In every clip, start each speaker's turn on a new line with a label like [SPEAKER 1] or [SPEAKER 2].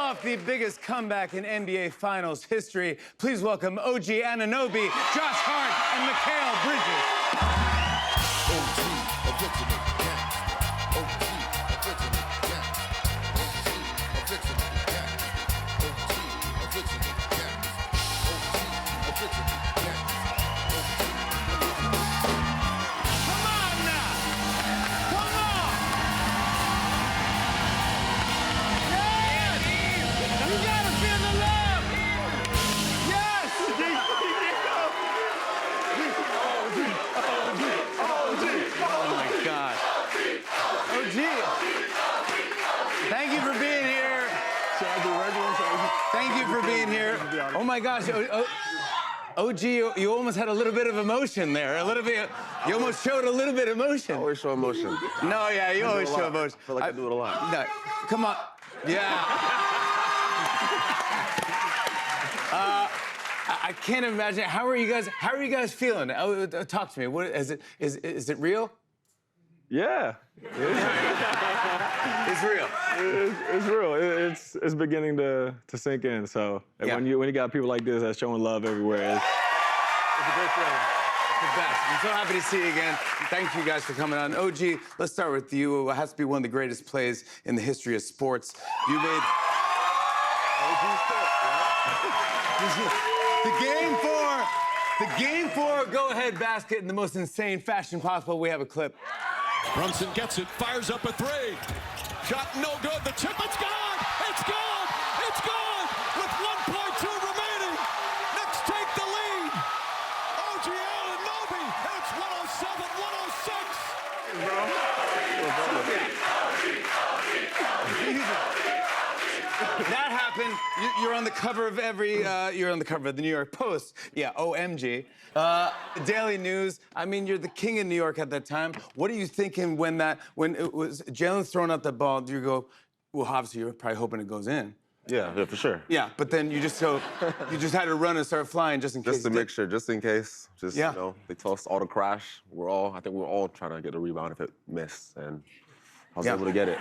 [SPEAKER 1] off the biggest comeback in NBA Finals history, please welcome OG Anunoby, Josh Hart, and Mikal Bridges.
[SPEAKER 2] OG, original gangsta. OG, original gangsta. OG, original gangsta. OG, original gangsta. OG, original gangsta.
[SPEAKER 1] Come on now! Come on! Yes! You gotta feel the love! Yes! Oh my God. OG! Thank you for being here. Thank you for being here. Oh my gosh. OG, you almost had a little bit of emotion there. A little bit. You almost showed a little bit of emotion.
[SPEAKER 3] I always show emotion.
[SPEAKER 1] No, yeah, you always show emotion.
[SPEAKER 3] I feel like I do it a lot.
[SPEAKER 1] No, come on. Yeah. I can't imagine. How are you guys feeling? Talk to me. What is it real?
[SPEAKER 4] Yeah.
[SPEAKER 1] It's real.
[SPEAKER 4] It's real. It's beginning to sink in. So
[SPEAKER 1] Yeah.
[SPEAKER 4] when you got people like this that's showing love everywhere, it's a great feeling.
[SPEAKER 1] The best. I'm so happy to see you again. Thank you guys for coming on. OG, let's start with you. It has to be one of the greatest plays in the history of sports. You made the game four go-ahead basket in the most insane fashion possible. We have a clip.
[SPEAKER 5] Brunson gets it, fires up a three. Shot no good. The chip, it's gone! It's gone! It's gone! With 1.2 remaining. Knicks take the lead. OG Anunoby, and it's 107-106.
[SPEAKER 1] That happened. You're on the cover of you're on the cover of the New York Post. Yeah, OMG. Daily News. I mean, you're the king of New York at that time. What are you thinking when it was Jalen throwing out the ball? Do you go, well, obviously you're probably hoping it goes in.
[SPEAKER 3] Yeah, for sure.
[SPEAKER 1] Yeah, but then you just had to run and start flying just in case.
[SPEAKER 3] Just to make sure, just in case.
[SPEAKER 1] Yeah.
[SPEAKER 3] You know, they tossed all the crash. I think we're all trying to get a rebound if it missed, and I was able to get it.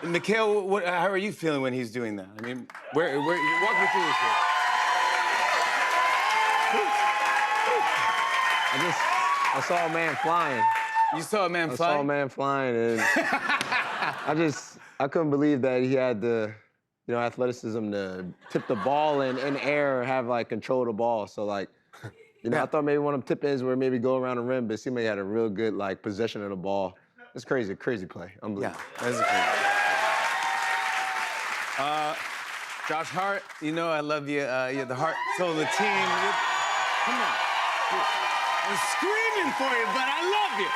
[SPEAKER 1] Mikal, how are you feeling when he's doing that? I mean, walk me through this here.
[SPEAKER 6] I saw a man flying.
[SPEAKER 1] You saw a man
[SPEAKER 6] I
[SPEAKER 1] flying?
[SPEAKER 6] saw a man flying, and I couldn't believe that he had the, athleticism to tip the ball in air, have like control of the ball. So like, I thought maybe one of them tip-ins where maybe go around the rim, but it seemed like he had a real good like possession of the ball. It's crazy play. Unbelievable.
[SPEAKER 1] Yeah, that is crazy. Josh Hart, I love you. You're the heart, soul of the team. Come on. I'm screaming for you, but I love you.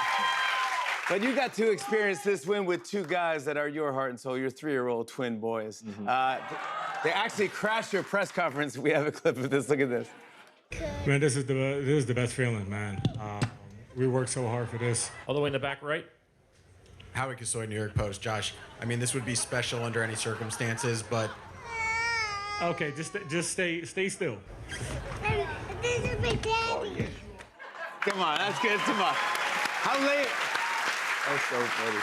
[SPEAKER 1] But you got to experience this win with two guys that are your heart and soul, your 3-year-old twin boys. They actually crashed your press conference. We have a clip of this. Look at this.
[SPEAKER 7] Man, this is the best feeling, man. We worked so hard for this.
[SPEAKER 8] All the way in the back right.
[SPEAKER 9] Howie Kasoy, New York Post. Josh, I mean, this would be special under any circumstances, but...
[SPEAKER 7] Okay, just stay still.
[SPEAKER 10] This is my daddy.
[SPEAKER 1] Come on, that's good. Come on. How late?
[SPEAKER 6] That's so funny.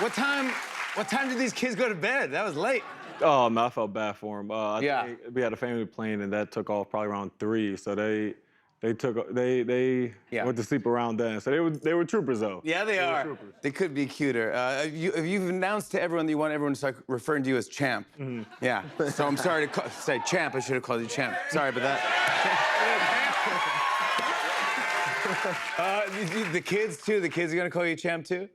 [SPEAKER 1] What time did these kids go to bed? That was late.
[SPEAKER 4] Oh man, I felt bad for him.
[SPEAKER 1] Yeah.
[SPEAKER 4] I think we had a family plane, and that took off probably around 3. So they went to sleep around then. So they were troopers though.
[SPEAKER 1] Yeah, they are.
[SPEAKER 4] Troopers.
[SPEAKER 1] They could be cuter. You've announced to everyone that you want everyone to start referring to you as Champ. Yeah. So I'm sorry to say Champ. I should have called you Champ. Sorry about that. The kids too. The kids are gonna call you Champ too.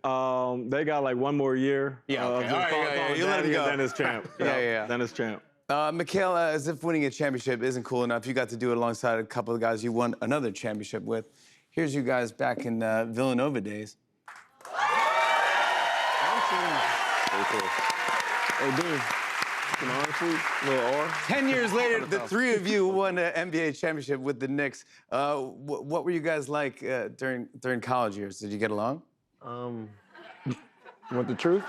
[SPEAKER 4] They got like one more year.
[SPEAKER 1] Yeah, okay.
[SPEAKER 4] Just
[SPEAKER 1] All right,
[SPEAKER 4] call
[SPEAKER 1] yeah, you let him go.
[SPEAKER 4] Then it's Champ.
[SPEAKER 1] Yeah.
[SPEAKER 4] Then it's Champ.
[SPEAKER 1] Mikal, as if winning a championship isn't cool enough, you got to do it alongside a couple of guys you won another championship with. Here's you guys back in Villanova days.
[SPEAKER 6] Very cool. Hey, dude. Honestly, little R.
[SPEAKER 1] 10 years later, the three of you won an NBA championship with the Knicks. What were you guys like during college years? Did you get along?
[SPEAKER 6] You want the truth?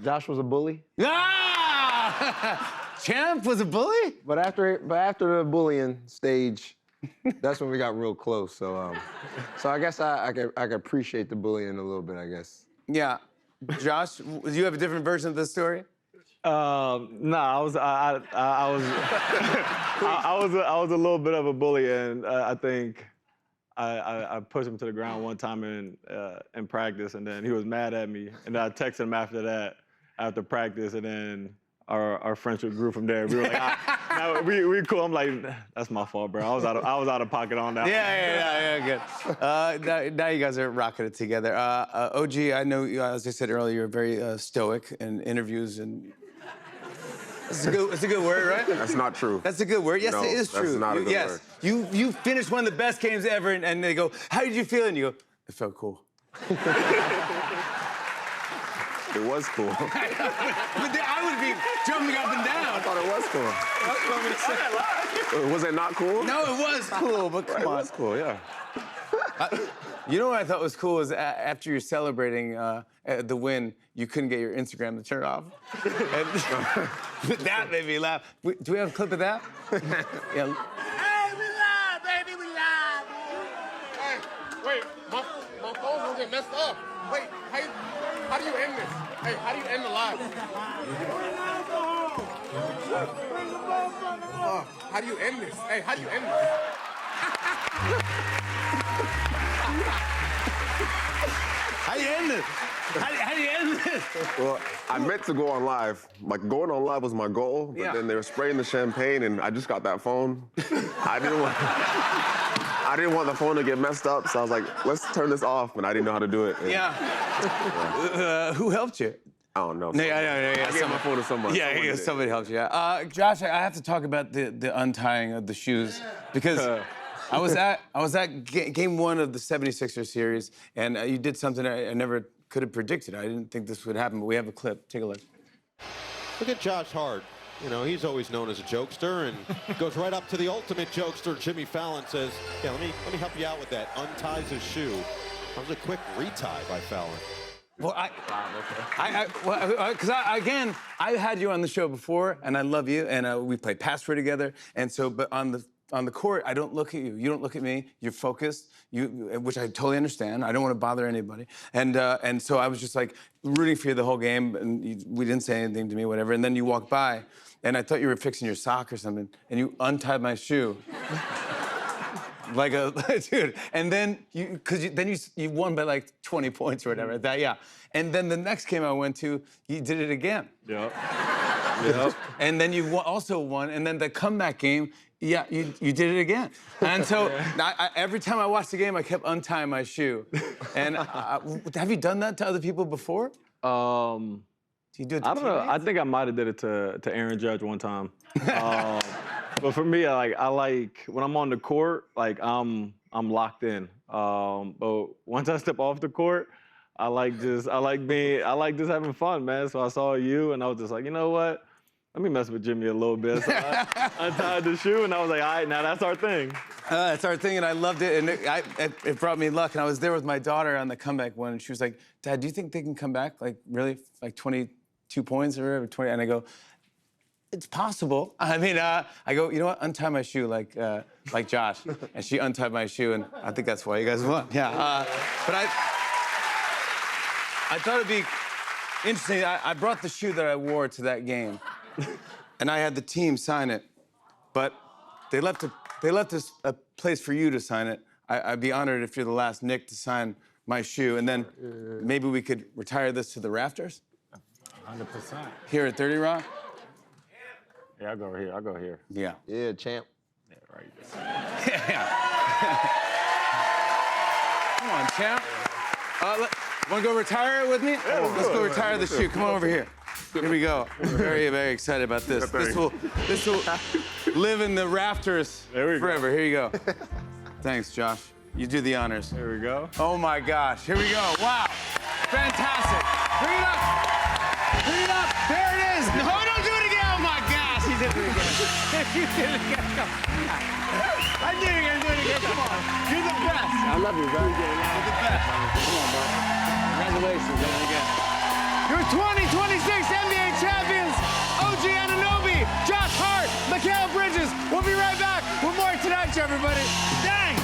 [SPEAKER 6] Josh was a bully.
[SPEAKER 1] Ah! Champ was a bully?
[SPEAKER 6] But after the bullying stage, that's when we got real close. So I guess I could appreciate the bullying a little bit, I guess.
[SPEAKER 1] Yeah. Josh, do you have a different version of this story?
[SPEAKER 4] No, I was I was a little bit of a bully, and I think I pushed him to the ground one time in practice, and then he was mad at me, and I texted him after that, after practice, and then our friendship grew from there. We were like, now we cool. I'm like, that's my fault, bro. I was out of pocket on that.
[SPEAKER 1] Yeah, good. Now you guys are rocking it together. OG, I know, as I said earlier, you're very stoic in interviews, and it's a good word, right?
[SPEAKER 3] That's not true.
[SPEAKER 1] That's a good word. Yes,
[SPEAKER 3] No,
[SPEAKER 1] it is true.
[SPEAKER 3] that's not a good
[SPEAKER 1] yes,
[SPEAKER 3] word.
[SPEAKER 1] you finished one of the best games ever, and they go, "How did you feel?" And you go, "It felt cool."
[SPEAKER 3] It was cool.
[SPEAKER 1] But I would be jumping up and down.
[SPEAKER 3] I thought it was cool. Was it not cool?
[SPEAKER 1] No, it was cool, but come on.
[SPEAKER 3] It was cool, yeah.
[SPEAKER 1] You know what I thought was cool is after you're celebrating the win, you couldn't get your Instagram to turn off. And that made me laugh. Do we have a clip of that? Yeah.
[SPEAKER 2] Hey, we live, baby, we live. Hey, wait, my phone's gonna get messed up. Wait, how do you end this? Hey, how do you end the live? How do you end this? Hey, how do you end this?
[SPEAKER 1] How do you end this? How do you end this?
[SPEAKER 3] Well, I meant to go on live. Like, going on live was my goal, but then they were spraying the champagne, and I just got that phone. I didn't want the phone to get messed up, so I was like, let's turn this off, and I didn't know how to do it. And,
[SPEAKER 1] Who helped you?
[SPEAKER 3] I don't know.
[SPEAKER 1] No, yeah.
[SPEAKER 3] I gave my phone to someone.
[SPEAKER 1] Yeah, somebody helped you. Josh, I have to talk about the untying of the shoes because I was at game one of the 76ers series, and you did something I never could have predicted. I didn't think this would happen, but we have a clip. Take a look.
[SPEAKER 8] Look at Josh Hart. You know, he's always known as a jokester and goes right up to the ultimate jokester. Jimmy Fallon says, yeah, let me help you out with that. Unties his shoe. That was a quick retie by Fallon.
[SPEAKER 1] Well, again, I had you on the show before, and I love you, and we played Password together, and so, but on the court, I don't look at you. You don't look at me. You're focused, which I totally understand. I don't want to bother anybody, and so I was just like rooting for you the whole game, and we didn't say anything to me, whatever. And then you walked by, and I thought you were fixing your sock or something, and you untied my shoe. Like a dude, and then you won by like 20 points or whatever. And then the next game I went to, you did it again.
[SPEAKER 4] Yep.
[SPEAKER 1] And then you also won, and then the comeback game, you did it again. And so every time I watched the game, I kept untying my shoe. And have you done that to other people before? Do you do it to
[SPEAKER 4] I don't know.
[SPEAKER 1] teammates?
[SPEAKER 4] I think I might have did it to Aaron Judge one time. But for me, I like when I'm on the court, like I'm locked in. But once I step off the court, I like just having fun, man. So I saw you, and I was just like, you know what? Let me mess with Jimmy a little bit. So I untied the shoe, and I was like, all right, now that's our thing.
[SPEAKER 1] That's our thing, and I loved it, and it brought me luck. And I was there with my daughter on the comeback one, and she was like, Dad, do you think they can come back, like, really, like 22 points or whatever, 20? And I go, it's possible. I mean, I go, you know what? Untie my shoe like Josh. And she untied my shoe, and I think that's why you guys won. Yeah. But I thought it'd be interesting. I brought the shoe that I wore to that game, and I had the team sign it, but they left a place for you to sign it. I'd be honored if you're the last Knick to sign my shoe, and then maybe we could retire this to the rafters.
[SPEAKER 7] 100%.
[SPEAKER 1] Here at 30 Rock.
[SPEAKER 4] Yeah, I'll go here.
[SPEAKER 1] Yeah.
[SPEAKER 6] Yeah, champ.
[SPEAKER 4] Yeah, right.
[SPEAKER 1] Yeah. Come on, champ. Want to go retire it with me? Yeah, let's go retire the shoe. Come on over here. Here we go. Very, very excited about this. This will live in the rafters forever. Here you go. Thanks, Josh. You do the honors.
[SPEAKER 4] Here we go.
[SPEAKER 1] Oh my gosh. Here we go. Wow. Fantastic. Bring it up. Bring it up. There it is. No, don't do it again. Oh my gosh. He did it again. You did it again. Come on. I did it again. Do it again. Come on. You're the best.
[SPEAKER 6] I love you, bro.
[SPEAKER 1] You're the best. Come on, bro. Congratulations. Do it again. You're 2026 NBA champions. OG Anunoby, Josh Hart, Mikal Bridges. We'll be right back with more Tonight Show, everybody. Dang.